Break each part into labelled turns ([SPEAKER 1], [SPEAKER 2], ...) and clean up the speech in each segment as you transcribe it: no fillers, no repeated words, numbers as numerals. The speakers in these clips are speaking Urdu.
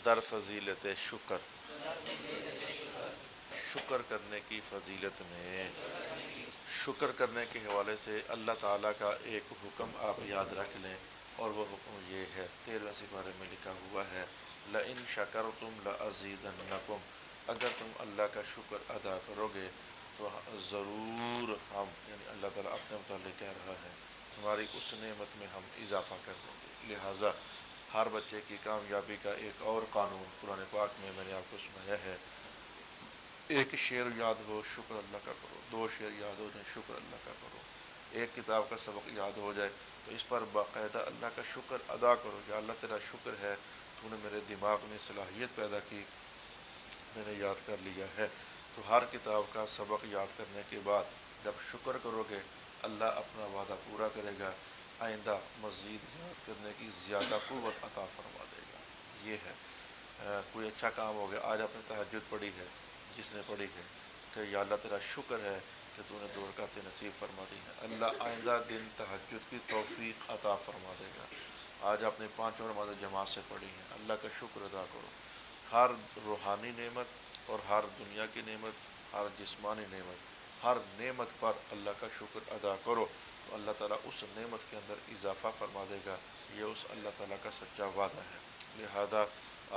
[SPEAKER 1] در فضیلت شکر، شکر کرنے کی فضیلت میں شکر کرنے کے حوالے سے اللہ تعالیٰ کا ایک حکم آپ یاد رکھ لیں، اور وہ حکم یہ ہے، 13ویں سپارے میں لکھا ہوا ہے، لَإِن شَكَرْتُمْ لَأَزِيدَنَّكُمْ، اگر تم اللہ کا شکر ادا کرو گے تو ضرور ہم، یعنی اللہ تعالیٰ اپنے متعلق کہہ رہا ہے، تمہاری اس نعمت میں ہم اضافہ کر دیں گے۔ لہٰذا ہر بچے کی کامیابی کا ایک اور قانون قرآن پاک میں نے آپ کو سنایا ہے، ایک شعر یاد ہو شکر اللہ کا کرو، 2 شعر یاد ہو جائیں شکر اللہ کا کرو، ایک کتاب کا سبق یاد ہو جائے تو اس پر باقاعدہ اللہ کا شکر ادا کرو کہ اللہ تیرا شکر ہے، تو نے میرے دماغ میں صلاحیت پیدا کی، میں نے یاد کر لیا ہے۔ تو ہر کتاب کا سبق یاد کرنے کے بعد جب شکر کرو گے اللہ اپنا وعدہ پورا کرے گا، آئندہ مزید یاد کرنے کی زیادہ قوت عطا فرما دے گا۔ یہ ہے کوئی اچھا کام ہو گیا، آج آپ نے تہجد پڑھی ہے، جس نے پڑھی ہے کہ یا اللہ تیرا شکر ہے کہ تو نے 2 رکعتیں نصیب فرما دی ہیں، اللہ آئندہ دن تہجد کی توفیق عطا فرما دے گا۔ آج آپ نے 5 نمازیں جماعت سے پڑھی ہیں، اللہ کا شکر ادا کرو۔ ہر روحانی نعمت اور ہر دنیا کی نعمت، ہر جسمانی نعمت، ہر نعمت پر اللہ کا شکر ادا کرو تو اللہ تعالیٰ اس نعمت کے اندر اضافہ فرما دے گا۔ یہ اس اللہ تعالیٰ کا سچا وعدہ ہے۔ لہذا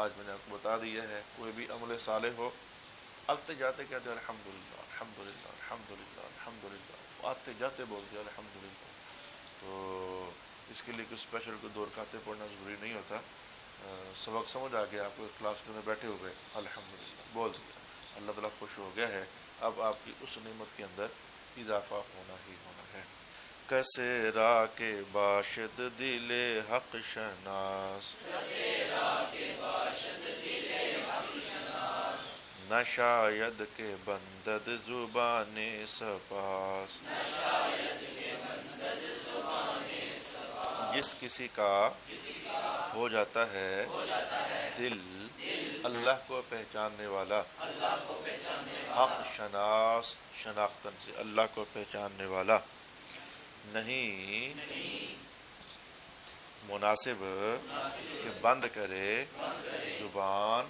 [SPEAKER 1] آج میں نے آپ کو بتا دیا ہے، کوئی بھی عمل صالح ہو، آتے جاتے کہتے ہیں الحمدللہ الحمدللہ الحمدللہ الحمدللہ، آتے جاتے بولتے ہیں الحمدللہ۔ تو اس کے لیے کوئی اسپیشل کوئی 2 رکعتیں پڑھنا ضروری نہیں ہوتا، سبق سمجھ آ گیا آپ کو، کلاس کے اندر بیٹھے ہوئے الحمدللہ بول دیا، اللہ تعالیٰ خوش ہو گیا ہے، اب آپ کی اس نعمت کے اندر اضافہ ہونا ہی ہونا ہے۔ کسے را کے باشد دل حق شناس، نہ شاید کے بندد زبان سپاس، جس کسی کا ہو جاتا ہے دل اللہ کو پہچاننے والا، حق شناس شناختن سے اللہ کو پہچاننے والا، نہیں مناسب کہ بند کرے زبان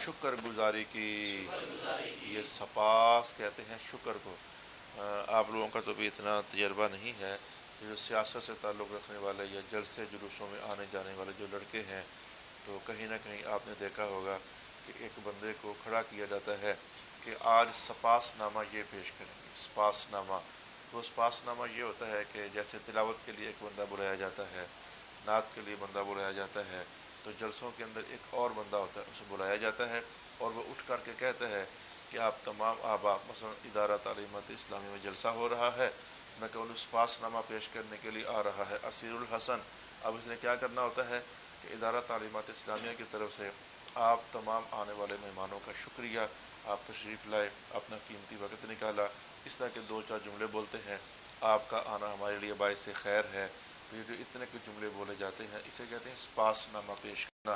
[SPEAKER 1] شکر گزاری کی۔ یہ سپاس کہتے ہیں شکر کو۔ آپ لوگوں کا تو بھی اتنا تجربہ نہیں ہے، جو سیاست سے تعلق رکھنے والے یا جلسے جلوسوں میں آنے جانے والے جو لڑکے ہیں، تو کہیں نہ کہیں آپ نے دیکھا ہوگا کہ ایک بندے کو کھڑا کیا جاتا ہے کہ آج سپاس نامہ یہ پیش کریں گے، سپاس نامہ۔ تو سپاس نامہ یہ ہوتا ہے کہ جیسے تلاوت کے لیے ایک بندہ بلایا جاتا ہے، نعت کے لیے بندہ بلایا جاتا ہے، تو جلسوں کے اندر ایک اور بندہ ہوتا ہے، اسے بلایا جاتا ہے اور وہ اٹھ کر کے کہتا ہے کہ آپ تمام آباء، مثلا ادارہ تعلیمات اسلامی میں جلسہ ہو رہا ہے، میں کہ سپاس نامہ پیش کرنے کے لیے آ رہا ہے اسیر الحسن۔ اب اس نے کیا کرنا ہوتا ہے کہ ادارہ تعلیمات اسلامیہ کی طرف سے آپ تمام آنے والے مہمانوں کا شکریہ، آپ تشریف لائے، اپنا قیمتی وقت نکالا، اس طرح کے 2-4 جملے بولتے ہیں، آپ کا آنا ہمارے لیے باعث خیر ہے۔ تو یہ جو اتنے کے جملے بولے جاتے ہیں، اسے کہتے ہیں سپاس نامہ پیش کرنا۔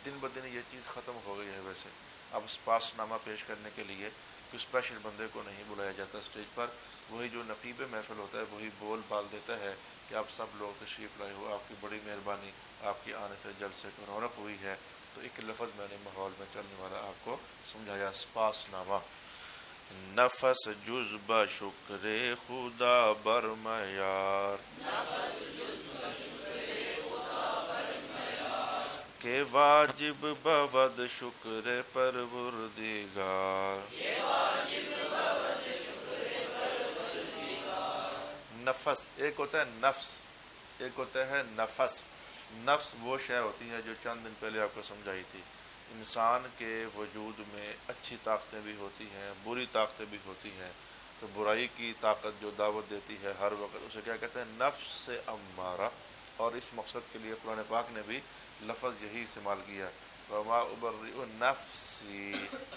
[SPEAKER 1] دن بدن یہ چیز ختم ہو گئی ہے ویسے، اب سپاس نامہ پیش کرنے کے لیے کوئی اسپیشل بندے کو نہیں بلایا جاتا اسٹیج پر، وہی جو نقیب محفل ہوتا ہے وہی بول بال دیتا ہے کہ آپ سب لوگ تشریف لائے ہو، آپ کی بڑی مہربانی، آپ کے آنے سے جلسے کو رونق ہوئی ہے۔ تو ایک لفظ میں نے ماحول میں چلنے والا آپ کو سمجھایا، سپاس نامہ۔ نفس جز بشکر خدا برمیار، کہ واجب بود شکر پروردگار۔ نفس ایک ہوتا ہے نفس، ایک ہوتا ہے نفس۔ نفس وہ شے ہوتی ہے جو چند دن پہلے آپ کو سمجھائی تھی، انسان کے وجود میں اچھی طاقتیں بھی ہوتی ہیں، بری طاقتیں بھی ہوتی ہیں۔ تو برائی کی طاقت جو دعوت دیتی ہے ہر وقت، اسے کیا کہتے ہیں؟ نفس سے امارہ۔ اور اس مقصد کے لیے قرآن پاک نے بھی لفظ یہی استعمال کیا، وما ابرئ نفسی،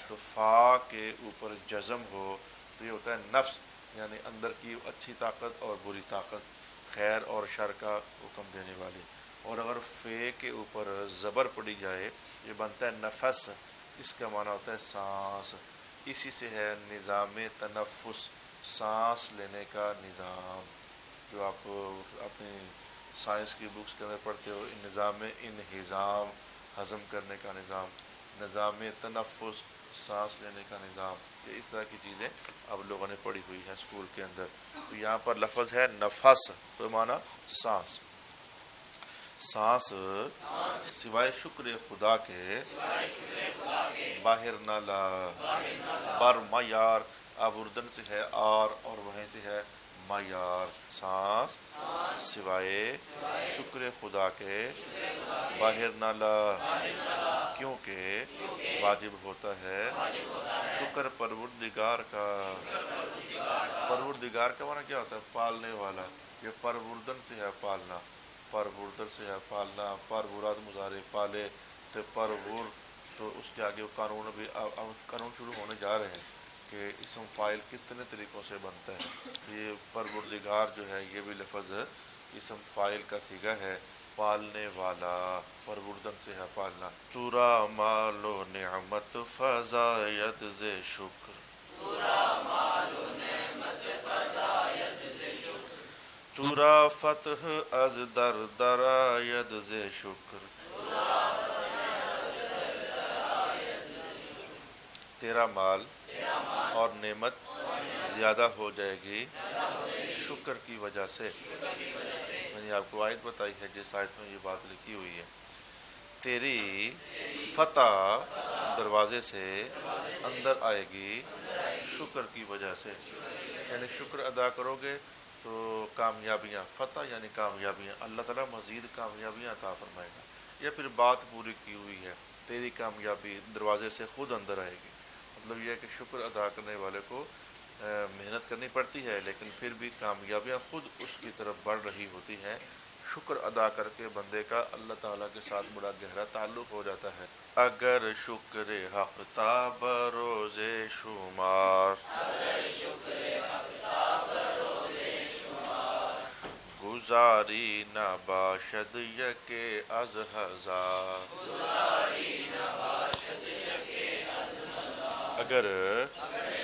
[SPEAKER 1] تو فا کے اوپر جزم ہو تو یہ ہوتا ہے نفس، یعنی اندر کی اچھی طاقت اور بری طاقت، خیر اور شر کا حکم دینے والی۔ اور اگر فے کے اوپر زبر پڑی جائے یہ بنتا ہے نفس، اس کا معنی ہوتا ہے سانس۔ اسی سے ہے نظام تنفس، سانس لینے کا نظام، جو آپ اپنی سائنس کی بکس کے اندر پڑھتے ہو، نظام انہضام، ہضم کرنے کا نظام، نظام تنفس، سانس لینے کا نظام، یہ اس طرح کی چیزیں اب لوگوں نے پڑھی ہوئی ہیں اسکول کے اندر۔ تو یہاں پر لفظ ہے نفس، تو معنی سانس۔ سانس سوائے شکر خدا کے باہر نہ لا، بر معیار، آوردن سے ہے آر اور وہیں سے ہے معیار۔ سانس سوائے شکر خدا کے باہر نہ لا، کیونکہ واجب ہوتا ہے شکر پروردگار کا۔ پروردگار کا معنی کیا ہوتا ہے؟ پالنے والا۔ یہ پروردن سے ہے پالنا، پروردن سے ہے پالنا، پروراد مضارع پالے تو پرور، تو اس کے آگے وہ قانون بھی قانون شروع ہونے جا رہے ہیں کہ اسم فاعل کتنے طریقوں سے بنتا ہے۔ یہ پروردگار جو ہے یہ بھی لفظ اسم فاعل کا صیغہ ہے، پالنے والا، پروردن سے ہے پالنا۔ تورا مال و نعمت فزاید ز شکر، تورا فتح از در درآید ز شکر، تیرا مال اور نعمت زیادہ ہو جائے گی شکر کی وجہ سے۔ میں نے آپ کو آیت بتائی ہے جس آیت میں یہ بات لکھی ہوئی ہے، تیری فتح دروازے سے اندر آئے گی شکر کی وجہ سے، یعنی شکر ادا کرو گے تو کامیابیاں، فتح یعنی کامیابیاں، اللہ تعالیٰ مزید کامیابیاں عطا فرمائے گا۔ یہ پھر بات پوری کی ہوئی ہے، تیری کامیابی دروازے سے خود اندر آئے گی۔ مطلب یہ ہے کہ شکر ادا کرنے والے کو محنت کرنی پڑتی ہے، لیکن پھر بھی کامیابیاں خود اس کی طرف بڑھ رہی ہوتی ہیں۔ شکر ادا کر کے بندے کا اللہ تعالیٰ کے ساتھ بڑا گہرا تعلق ہو جاتا ہے۔ اگر شکر حق تا بروز شمار، گزاری نہ باشد یک از ہزار، اگر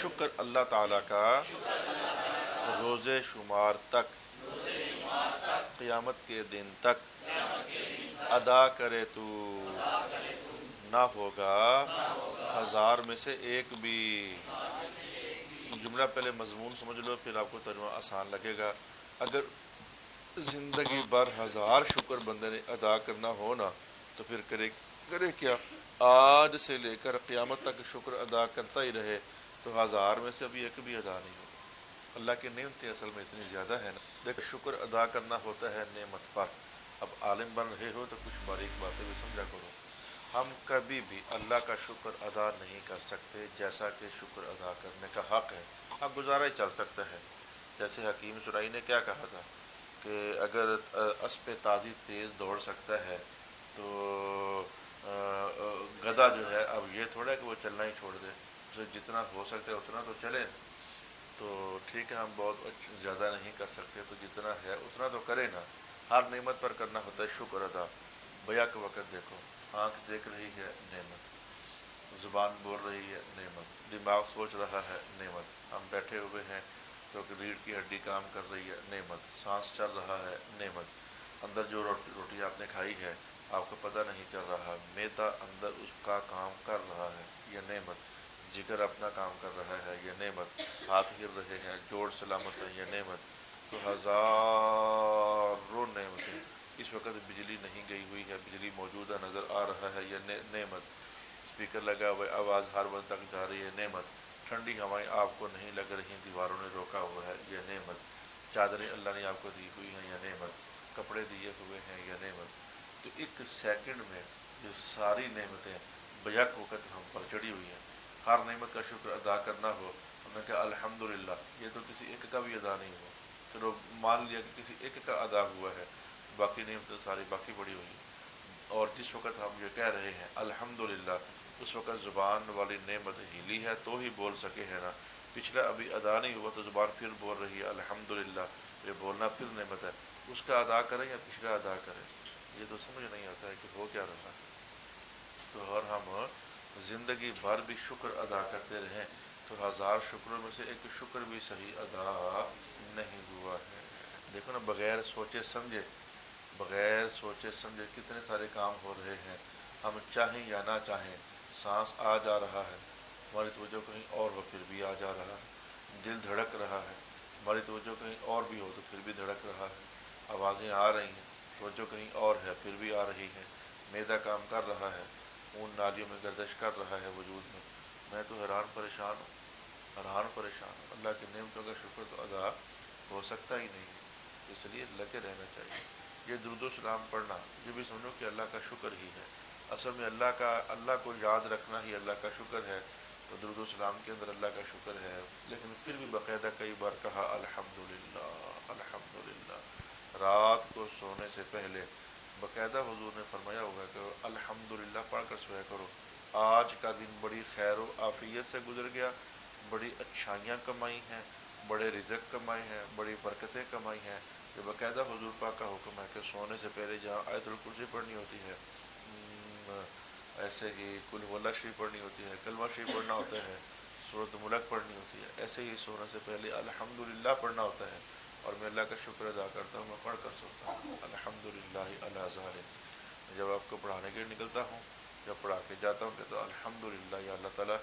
[SPEAKER 1] شکر اللہ تعالیٰ کا روز شمار تک، قیامت کے دن تک ادا کرے تو نہ ہوگا ہزار میں سے ایک بھی۔ جملہ پہلے مضمون سمجھ لو پھر آپ کو ترجمہ آسان لگے گا۔ اگر زندگی بھر ہزار شکر بندے نے ادا کرنا ہو نا تو پھر کرے کیا؟ آج سے لے کر قیامت تک شکر ادا کرتا ہی رہے تو ہزار میں سے ابھی ایک بھی ادا نہیں ہوگا۔ اللہ کی نعمتیں اصل میں اتنی زیادہ ہے نا۔ دیکھ، شکر ادا کرنا ہوتا ہے نعمت پر۔ اب عالم بن رہے ہو تو کچھ باریک باتیں بھی سمجھا کرو۔ ہم کبھی بھی اللہ کا شکر ادا نہیں کر سکتے جیسا کہ شکر ادا کرنے کا حق ہے۔ اب گزارا ہی چل سکتا ہے، جیسے حکیم سرائی نے کیا کہا تھا کہ اگر اسب تازی تیز دوڑ سکتا ہے تو گدھا جو ہے اب یہ تھوڑا ہے کہ وہ چلنا ہی چھوڑ دے، اسے جتنا ہو سکتا ہے اتنا تو چلے۔ تو ٹھیک ہے، ہم بہت زیادہ نہیں کر سکتے تو جتنا ہے اتنا تو کرے نا۔ ہر نعمت پر کرنا ہوتا ہے شکر ادا۔ بیک وقت دیکھو، آنکھ دیکھ رہی ہے نعمت، زبان بول رہی ہے نعمت، دماغ سوچ رہا ہے نعمت، ہم بیٹھے ہوئے ہیں تو ریڑھ کی ہڈی کام کر رہی ہے نعمت، سانس چل رہا ہے نعمت، اندر جو روٹی آپ نے کھائی ہے آپ کو پتہ نہیں چل رہا، معدہ اندر اس کا کام کر رہا ہے، یہ نعمت، جگر اپنا کام کر رہا ہے، یہ نعمت، ہاتھ گر رہے ہیں، جوڑ سلامت ہے، یہ نعمت۔ تو ہزاروں نعمتیں۔ اس وقت بجلی نہیں گئی ہوئی ہے، بجلی موجودہ نظر آ رہا ہے، یہ نعمت۔ اسپیکر لگا ہوا ہے، آواز ہر بند تک جا رہی ہے، نعمت۔ ٹھنڈی ہوائیں آپ کو نہیں لگ رہی، دیواروں نے روکا ہوا ہے، یہ نعمت۔ چادریں اللہ نے آپ کو دی ہوئی ہیں، یہ نعمت۔ کپڑے دیے ہوئے ہیں، یہ نعمت۔ تو ایک سیکنڈ میں یہ ساری نعمتیں بیک وقت ہم پر چڑھی ہوئی ہیں۔ ہر نعمت کا شکر ادا کرنا ہو، ہم نے کہا الحمدللہ، یہ تو کسی ایک کا بھی ادا نہیں ہوا، چلو مان لیا کہ کسی ایک کا ادا ہوا ہے، باقی نعمتیں ساری باقی پڑی ہوئی ہیں۔ اور جس وقت ہم یہ کہہ رہے ہیں الحمدللہ، اس وقت زبان والی نعمت ہلی ہے تو ہی بول سکے ہیں نا۔ پچھلا ابھی ادا نہیں ہوا تو زبان پھر بول رہی ہے الحمدللہ، یہ بولنا پھر نعمت ہے۔ اس کا ادا کریں یا پچھلا ادا کریں، یہ تو سمجھ نہیں آتا ہے کہ ہو کیا رہا ہے۔ تو اور ہم زندگی بھر بھی شکر ادا کرتے رہیں تو ہزار شکروں میں سے ایک شکر بھی صحیح ادا نہیں ہوا ہے۔ دیکھو نا، بغیر سوچے سمجھے کتنے سارے کام ہو رہے ہیں۔ ہم چاہیں یا نہ چاہیں سانس آ جا رہا ہے، ہماری توجہ کہیں اور ہو پھر بھی آ جا رہا ہے، دل دھڑک رہا ہے، ہماری توجہ کہیں اور بھی ہو تو پھر بھی دھڑک رہا ہے، آوازیں آ رہی ہیں توجہ کہیں اور ہے پھر بھی آ رہی ہے، معدہ کام کر رہا ہے، خون نالیوں میں گردش کر رہا ہے وجود میں تو حیران پریشان ہوں، حیران پریشان ہوں۔ اللہ کی نعمتوں کا شکر تو ادا ہو سکتا ہی نہیں ہے، اس لیے لگے رہنا چاہیے۔ یہ درود و سلام پڑھنا یہ بھی سمجھو کہ اللہ کا شکر ہی ہے، اصل میں اللہ کو یاد رکھنا ہی اللہ کا شکر ہے، تو درود و سلام کے اندر اللہ کا شکر ہے، لیکن پھر بھی باقاعدہ کئی بار کہا الحمدللہ الحمدللہ، رات کو سونے سے پہلے باقاعدہ حضور نے فرمایا ہوا ہے کہ الحمدللہ پڑھ کر سویا کرو، آج کا دن بڑی خیر و عافیت سے گزر گیا، بڑی اچھائیاں کمائی ہیں، بڑے رزق کمائے ہیں، بڑی برکتیں کمائی ہیں۔ یہ باقاعدہ حضور پاک کا حکم ہے کہ سونے سے پہلے جہاں آیت الکرسی پڑھنی ہوتی ہے، ایسے ہی کل هو اللہ شریف پڑھنی ہوتی ہے، کلمہ شریف پڑھنا ہوتا ہے، سورۃ ملک پڑھنی ہوتی ہے، ایسے ہی سونے سے پہلے الحمدللہ پڑھنا ہوتا ہے، اور میں اللہ کا شکر ادا کرتا ہوں، میں پڑھ کر سوتا ہوں الحمدللہ علی ذالک۔ جب آپ کو پڑھانے کے لیے نکلتا ہوں، جب پڑھا کے جاتا ہوں کہتا ہوں الحمدللہ یا اللہ تعالیٰ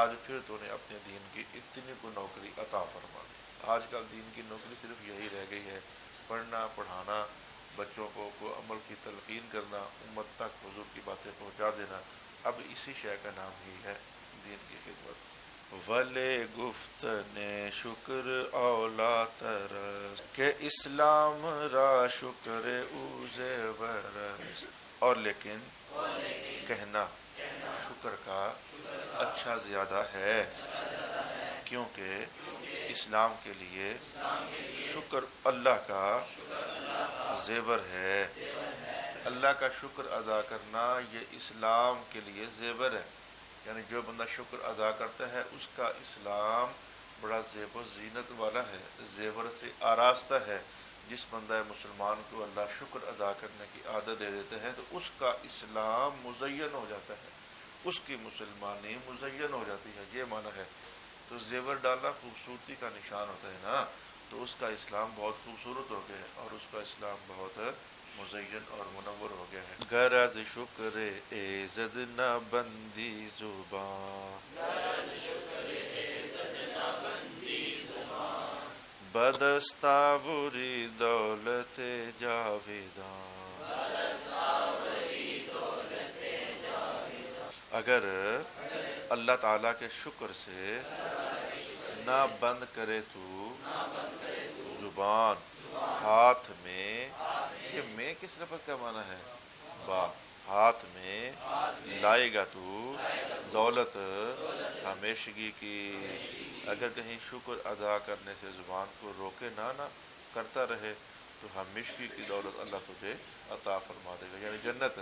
[SPEAKER 1] آج پھر تو نے اپنے دین کی اتنی کو نوکری عطا فرما دی۔ آج کل دین کی نوکری صرف یہی رہ گئی ہے، پڑھنا پڑھانا، بچوں کو عمل کی تلقین کرنا، امت تک حضور کی باتیں پہنچا دینا، اب اسی شے کا نام ہی ہے دین کی خدمت۔ ولے گفتن شکر اولا ترس کہ اسلام را شکر اوزے ورس، اور لیکن کہنا شکر کا اچھا زیادہ ہے، کیونکہ اسلام کے لیے شکر اللہ کا زیور ہے، اللہ کا شکر ادا کرنا یہ اسلام کے لیے زیور ہے، یعنی جو بندہ شکر ادا کرتا ہے اس کا اسلام بڑا زیب و زینت والا ہے، زیور سے آراستہ ہے۔ جس بندہ مسلمان کو اللہ شکر ادا کرنے کی عادت دے دیتے ہیں تو اس کا اسلام مزین ہو جاتا ہے، اس کی مسلمانی مزین ہو جاتی ہے، یہ معنی ہے۔ تو زیور ڈالنا خوبصورتی کا نشان ہوتا ہے نا، تو اس کا اسلام بہت خوبصورت ہو گیا ہے، اور اس کا اسلام بہت مزین اور منور ہو گیا ہے۔ غرض شکر ایزد نہ بندی زبان، بدستاوری دولت جاویدان، اگر اللہ تعالیٰ کے شکر سے نہ بند کرے تو زبان، ہاتھ میں، یہ میں کس لفظ کا معنی ہے؟ با، ہاتھ میں لائے گا تو دولت ہمیشگی کی، اگر کہیں شکر ادا کرنے سے زبان کو روکے نہ کرتا رہے تو ہمیشگی کی دولت اللہ تجھے عطا فرما دے گا، یعنی جنت